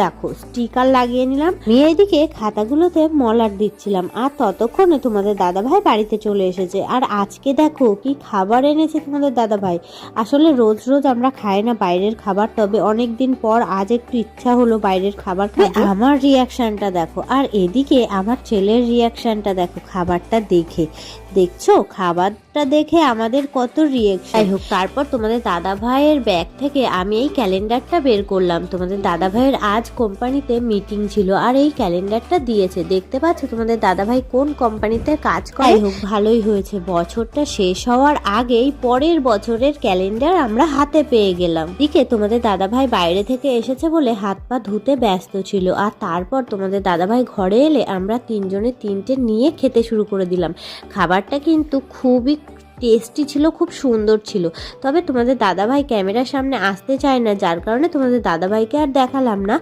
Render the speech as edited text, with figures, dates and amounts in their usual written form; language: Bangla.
দেখো স্টিকার লাগিয়ে নিলাম, নিয়ে এদিকে খাতাগুলোতে মলাট দিচ্ছিলাম। আর ততক্ষণে তোমাদের দাদাভাই বাড়িতে চলে এসেছে। আর আজকে দেখো কি খাবার এনেছে তোমাদের দাদাভাই। আসলে রোজ রোজ আমরা খাই না বাইরের খাবার, তবে অনেকদিন পর আজ একটু ইচ্ছা হলো বাইরের খাবার খাবো। আমার রিয়াকশনটা দেখো, আর এদিকে আমার ছেলের রিয়াকশনটা দেখো খাবারটা দেখে। দেখছো খাবারটা দেখে আমাদের কত রিয়াকশন। যাই হোক, তারপর তোমাদের দাদা ভাইয়ের ব্যাগ থেকে আমি এই ক্যালেন্ডারটা বের করলাম। তোমাদের দাদা ভাইয়ের আজ কোম্পানিতে মিটিং ছিল আর এই ক্যালেন্ডারটা দিয়েছে। দেখতে পাচ্ছ তোমাদের দাদা ভাই কোন কোম্পানিতে কাজ করে। যাই হোক, ভালোই হয়েছে, বছরটা শেষ হওয়ার আগেই পরের বছরের ক্যালেন্ডার আমরা হাতে পেয়ে গেলাম। এদিকে তোমাদের দাদা ভাই বাইরে থেকে এসেছে বলে হাত পা ধুতে ব্যস্ত ছিল। আর তারপর তোমাদের দাদা ভাই ঘরে এলে আমরা তিনজনে তিনটে নিয়ে খেতে শুরু করে দিলাম। খাবারটা কিন্তু খুবই টেস্টি ছিল, খুব সুন্দর ছিল। তবে তোমাদের দাদাভাই ক্যামেরার সামনে আসতে চায় না, যার কারণে তোমাদের দাদাভাইকে আর দেখালাম না।